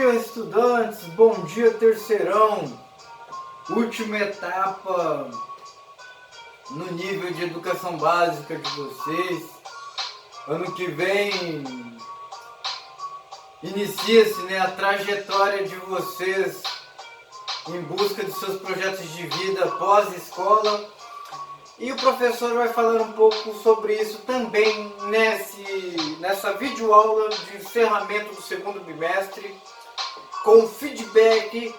dia, estudantes, bom dia, terceirão. Última etapa no nível de educação básica de vocês. Ano que vem inicia-se, a trajetória de vocês em busca de seus projetos de vida pós-escola. E o professor vai falar um pouco sobre isso também nessa videoaula de encerramento do segundo bimestre, com feedback,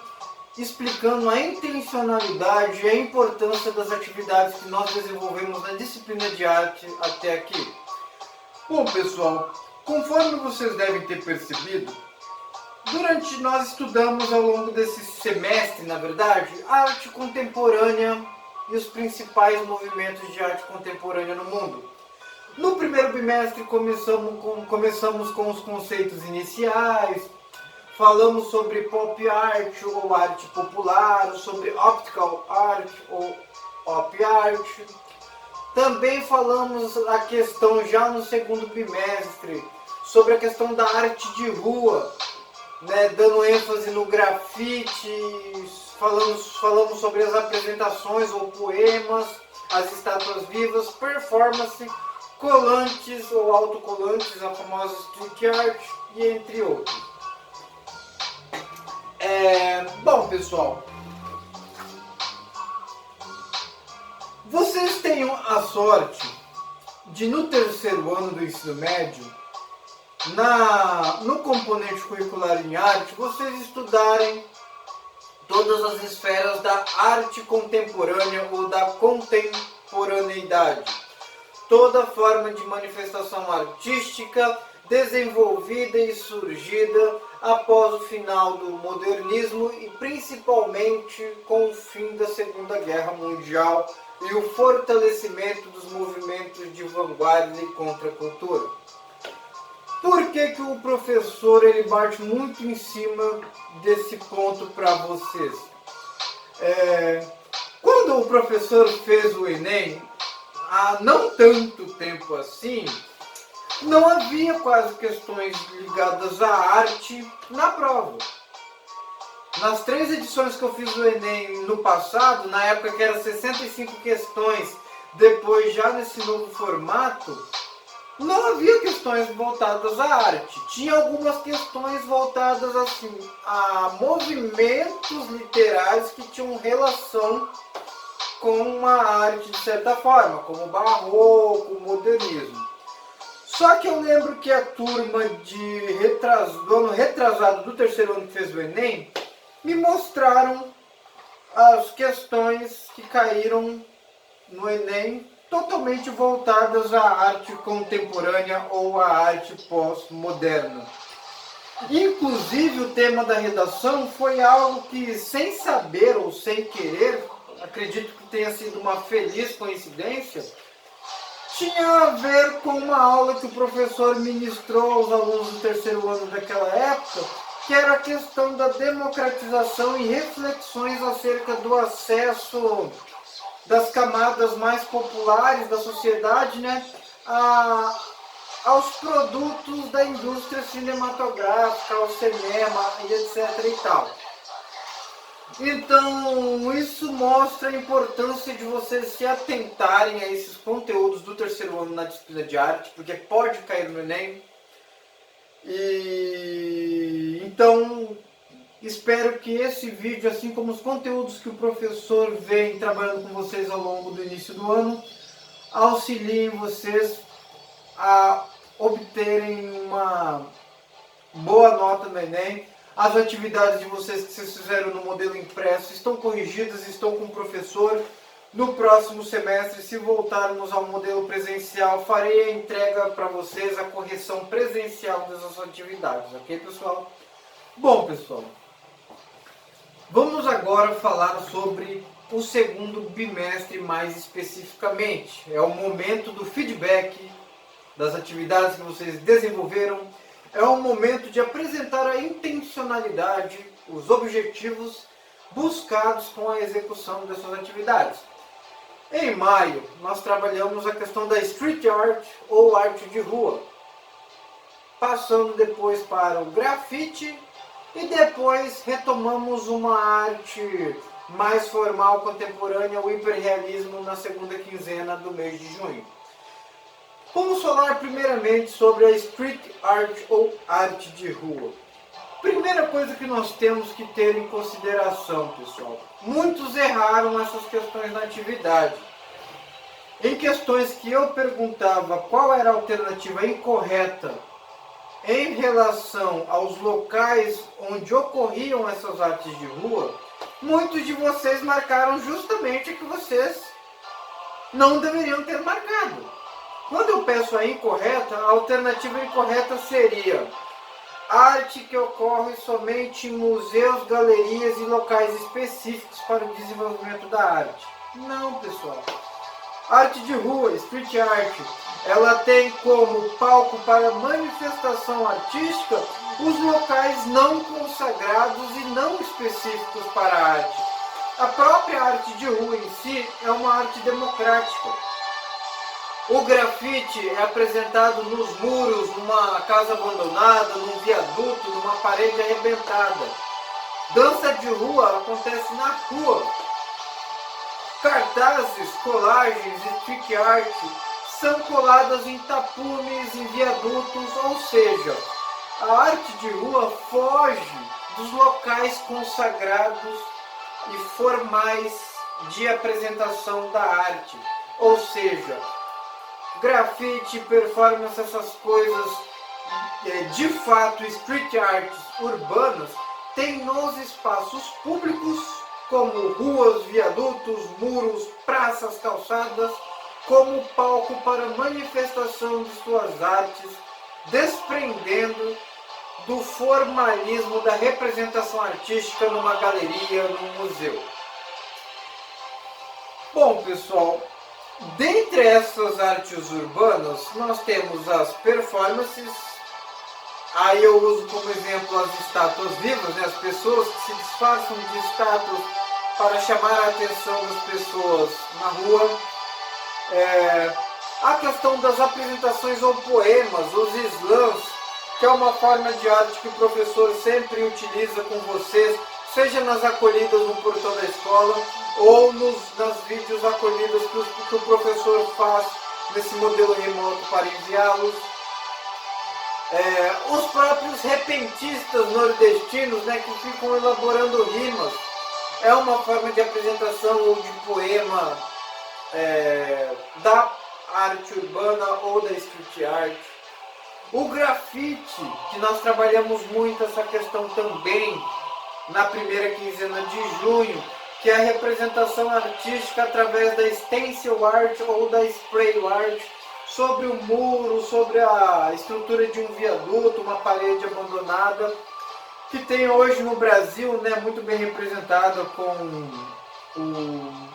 explicando a intencionalidade e a importância das atividades que nós desenvolvemos na disciplina de arte até aqui. Bom, pessoal, conforme vocês devem ter percebido, nós estudamos ao longo desse semestre, na verdade, a arte contemporânea e os principais movimentos de arte contemporânea no mundo. No primeiro bimestre começamos com os conceitos iniciais, falamos sobre pop art ou arte popular, sobre optical art ou op art. Também falamos a questão já no segundo bimestre sobre a questão da arte de rua, dando ênfase no grafite. Falamos sobre as apresentações ou poemas, as estátuas vivas, performance, colantes ou autocolantes, a famosa street art, e entre outros. Bom, pessoal, vocês tenham a sorte de, no terceiro ano do ensino médio, no componente curricular em arte, vocês estudarem todas as esferas da arte contemporânea ou da contemporaneidade. Toda forma de manifestação artística desenvolvida e surgida após o final do modernismo e principalmente com o fim da Segunda Guerra Mundial e o fortalecimento dos movimentos de vanguarda e contracultura. Por que o professor bate muito em cima desse ponto para vocês? Quando o professor fez o Enem, há não tanto tempo assim, não havia quase questões ligadas à arte na prova. Nas 3 edições que eu fiz o Enem no passado, na época que era 65 questões, depois já nesse novo formato, não havia questões voltadas à arte. Tinha algumas questões voltadas assim a movimentos literários que tinham relação com uma arte de certa forma, como o barroco, o modernismo. Só que eu lembro que a turma do ano retrasado do terceiro ano que fez o Enem me mostraram as questões que caíram no Enem totalmente voltadas à arte contemporânea ou à arte pós-moderna. Inclusive o tema da redação foi algo que, sem saber ou sem querer, acredito que tenha sido uma feliz coincidência, tinha a ver com uma aula que o professor ministrou aos alunos do terceiro ano daquela época, que era a questão da democratização e reflexões acerca do acesso das camadas mais populares da sociedade, aos produtos da indústria cinematográfica, ao cinema e etc. e tal. Então, isso mostra a importância de vocês se atentarem a esses conteúdos do terceiro ano na disciplina de arte, porque pode cair no Enem. Então, espero que esse vídeo, assim como os conteúdos que o professor vem trabalhando com vocês ao longo do início do ano, auxiliem vocês a obterem uma boa nota no Enem. As atividades de vocês que vocês fizeram no modelo impresso estão corrigidas, estão com o professor. No próximo semestre, se voltarmos ao modelo presencial, farei a entrega para vocês, a correção presencial dessas atividades, ok, pessoal? Bom, pessoal, vamos agora falar sobre o segundo bimestre mais especificamente. É o momento do feedback das atividades que vocês desenvolveram. É o momento de apresentar a intencionalidade, os objetivos buscados com a execução dessas atividades. Em maio, nós trabalhamos a questão da street art ou arte de rua, passando depois para o grafite E depois retomamos uma arte mais formal, contemporânea, o hiperrealismo na segunda quinzena do mês de junho. Vamos falar primeiramente sobre a street art ou arte de rua. Primeira coisa que nós temos que ter em consideração, pessoal, muitos erraram essas questões na atividade. Em questões que eu perguntava qual era a alternativa incorreta em relação aos locais onde ocorriam essas artes de rua, muitos de vocês marcaram justamente o que vocês não deveriam ter marcado. Quando eu peço a incorreta, a alternativa incorreta seria arte que ocorre somente em museus, galerias e locais específicos para o desenvolvimento da arte. Não, pessoal. Arte de rua, street art, ela tem como palco para manifestação artística os locais não consagrados e não específicos para a arte. A própria arte de rua em si é uma arte democrática. O grafite é apresentado nos muros, numa casa abandonada, num viaduto, numa parede arrebentada. Dança de rua acontece na rua. Cartazes, colagens e street art são coladas em tapumes, em viadutos, ou seja, a arte de rua foge dos locais consagrados e formais de apresentação da arte. Ou seja, grafite, performance, essas coisas, de fato, street arts urbanas, tem nos espaços públicos, como ruas, viadutos, muros, praças, calçadas, como palco para manifestação de suas artes, desprendendo do formalismo da representação artística numa galeria, num museu. Bom, pessoal, dentre essas artes urbanas, nós temos as performances. Aí eu uso como exemplo as estátuas vivas, né? As pessoas que se disfarçam de estátuas para chamar a atenção das pessoas na rua. A questão das apresentações ou poemas, os slams, que é uma forma de arte que o professor sempre utiliza com vocês, seja nas acolhidas no portão da escola ou nas vídeos acolhidas que o professor faz nesse modelo remoto para enviá-los. Os próprios repentistas nordestinos, né, que ficam elaborando rimas, é uma forma de apresentação ou de poema da arte urbana ou da street art. O grafite, que nós trabalhamos muito essa questão também na primeira quinzena de junho, que é a representação artística através da stencil art ou da spray art, sobre o muro, sobre a estrutura de um viaduto, uma parede abandonada, que tem hoje no Brasil, né, muito bem representada com o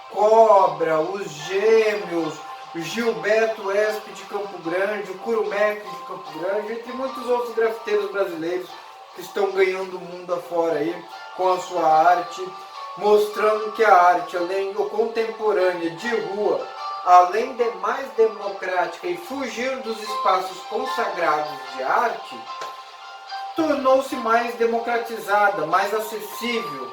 Cobra, os Gêmeos, o Gilberto Esp de Campo Grande, o Curumec de Campo Grande, entre muitos outros grafiteiros brasileiros que estão ganhando o mundo afora aí com a sua arte, mostrando que a arte, além do contemporânea de rua, além de mais democrática e fugir dos espaços consagrados de arte, tornou-se mais democratizada, mais acessível,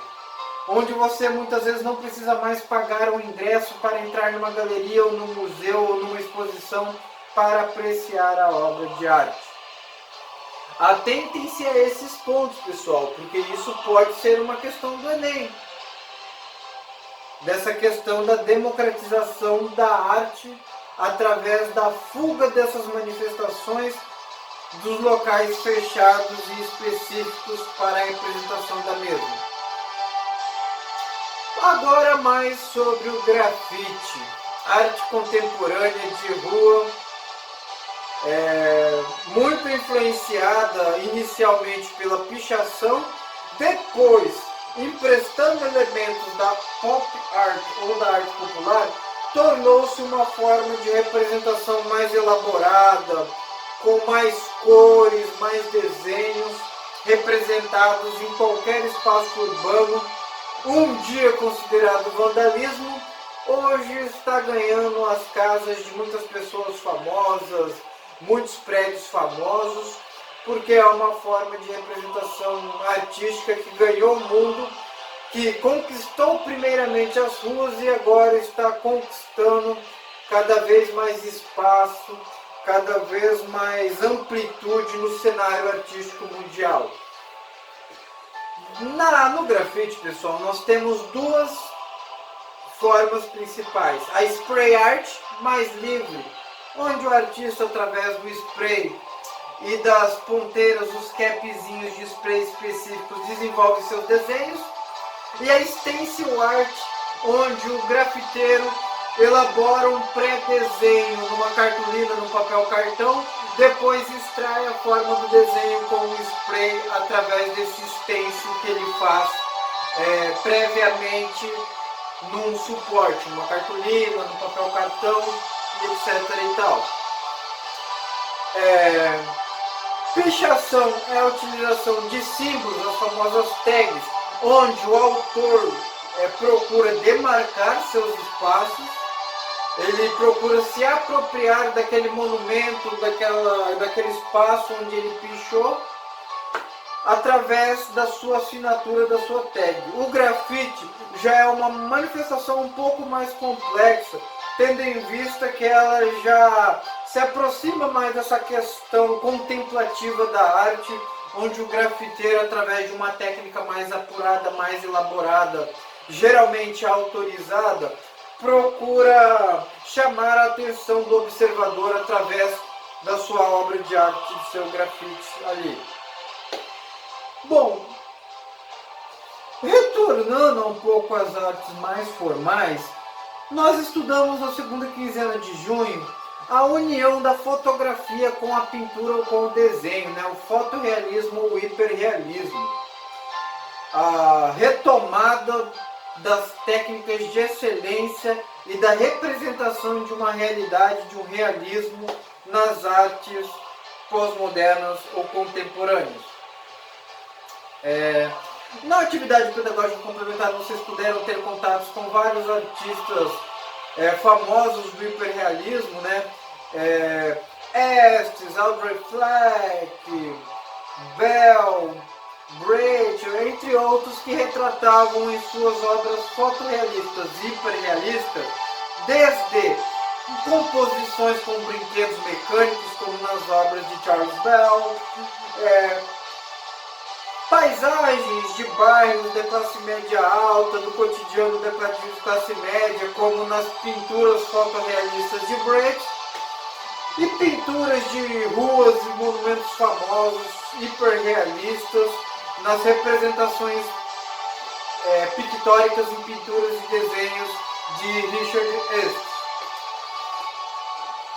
onde você muitas vezes não precisa mais pagar um ingresso para entrar numa galeria ou num museu ou numa exposição para apreciar a obra de arte. Atentem-se a esses pontos, pessoal, porque isso pode ser uma questão do Enem. Dessa questão da democratização da arte através da fuga dessas manifestações dos locais fechados e específicos para a representação da mesma. Agora mais sobre o grafite, arte contemporânea de rua, muito influenciada inicialmente pela pichação, depois emprestando elementos da pop art ou da arte popular, tornou-se uma forma de representação mais elaborada, com mais cores, mais desenhos, representados em qualquer espaço urbano. Um dia considerado vandalismo, hoje está ganhando as casas de muitas pessoas famosas, muitos prédios famosos, porque é uma forma de representação artística que ganhou o mundo, que conquistou primeiramente as ruas e agora está conquistando cada vez mais espaço, cada vez mais amplitude no cenário artístico mundial. No grafite, pessoal, nós temos duas formas principais. A spray art mais livre, onde o artista, através do spray e das ponteiras, os capzinhos de spray específicos, desenvolve seus desenhos. E a stencil art, onde o grafiteiro elabora um pré-desenho numa cartolina, no papel cartão, depois extrai a forma do desenho com o spray através desse stencil que ele faz previamente num suporte, numa cartolina, no papel cartão, etc. e tal. Pichação é a utilização de símbolos, as famosas tags, onde o autor procura demarcar seus espaços, ele procura se apropriar daquele monumento, daquele espaço onde ele pichou, através da sua assinatura, da sua tag. O grafite já é uma manifestação um pouco mais complexa, tendo em vista que ela já se aproxima mais dessa questão contemplativa da arte, onde o grafiteiro, através de uma técnica mais apurada, mais elaborada, geralmente autorizada, procura chamar a atenção do observador através da sua obra de arte, do seu grafite ali. Bom, retornando um pouco às artes mais formais, nós estudamos na segunda quinzena de junho a união da fotografia com a pintura ou com o desenho, né? O fotorrealismo ou o hiperrealismo. A retomada das técnicas de excelência e da representação de uma realidade, de um realismo nas artes pós-modernas ou contemporâneas. Na atividade pedagógica complementar, vocês puderam ter contatos com vários artistas famosos do hiperrealismo, né? Estes, Albrecht Fleck, Bell, Rachel, entre outros, que retratavam em suas obras fotorrealistas e hiperrealistas, desde composições com brinquedos mecânicos, como nas obras de Charles Bell, paisagens de bairros de classe média alta, do cotidiano de classe média, como nas pinturas fotorrealistas de Brecht, e pinturas de ruas e monumentos famosos, hiperrealistas, nas representações pictóricas em pinturas e desenhos de Richard Estes.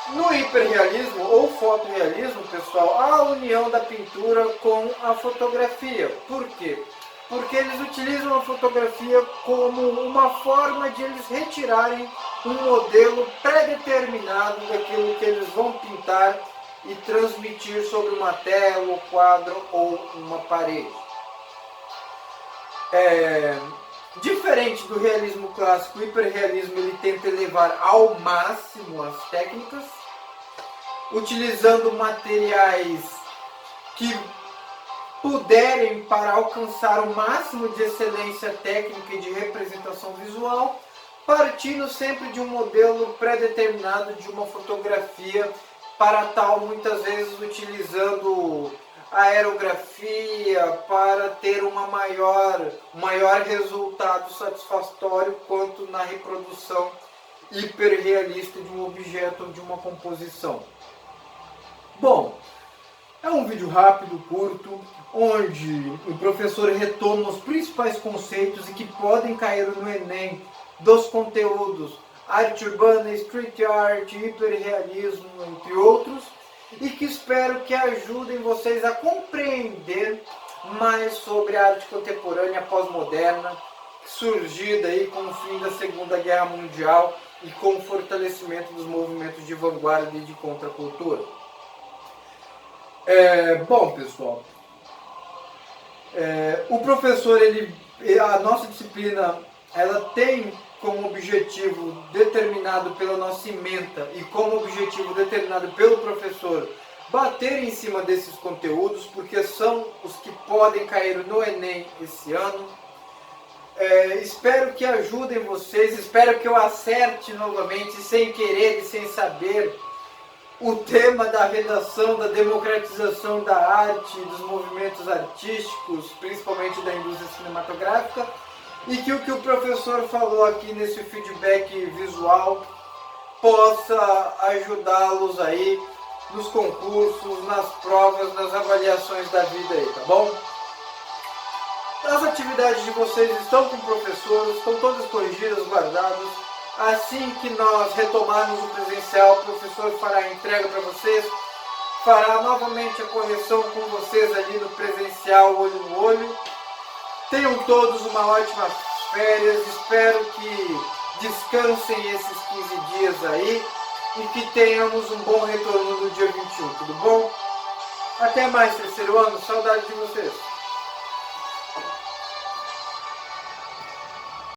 No hiperrealismo ou fotorrealismo, pessoal, há a união da pintura com a fotografia. Por quê? Porque eles utilizam a fotografia como uma forma de eles retirarem um modelo pré-determinado daquilo que eles vão pintar e transmitir sobre uma tela, um quadro ou uma parede. Diferente do realismo clássico, o hiperrealismo ele tenta elevar ao máximo as técnicas, utilizando materiais que puderem para alcançar o máximo de excelência técnica e de representação visual, partindo sempre de um modelo pré-determinado de uma fotografia, para tal muitas vezes utilizando a aerografia para ter um maior resultado satisfatório quanto na reprodução hiperrealista de um objeto ou de uma composição. Bom, é um vídeo rápido, curto, onde o professor retoma os principais conceitos e que podem cair no Enem dos conteúdos arte urbana, street art, hiperrealismo, entre outros, e que espero que ajudem vocês a compreender mais sobre a arte contemporânea pós-moderna, surgida aí com o fim da Segunda Guerra Mundial e com o fortalecimento dos movimentos de vanguarda e de contracultura. Bom, pessoal, o professor, a nossa disciplina, ela tem como objetivo determinado pela nossa ementa e como objetivo determinado pelo professor bater em cima desses conteúdos, porque são os que podem cair no Enem esse ano. Espero que ajudem vocês, espero que eu acerte novamente, sem querer e sem saber, o tema da redação, da democratização da arte, dos movimentos artísticos, principalmente da indústria cinematográfica, e que o que o professor falou aqui nesse feedback visual possa ajudá-los aí nos concursos, nas provas, nas avaliações da vida aí, tá bom? As atividades de vocês estão com o professor, estão todas corrigidas, guardadas. Assim que nós retomarmos o presencial, o professor fará a entrega para vocês, fará novamente a correção com vocês ali no presencial, olho no olho. Tenham todos uma ótima férias, espero que descansem esses 15 dias aí e que tenhamos um bom retorno no dia 21, tudo bom? Até mais, terceiro ano, saudade de vocês!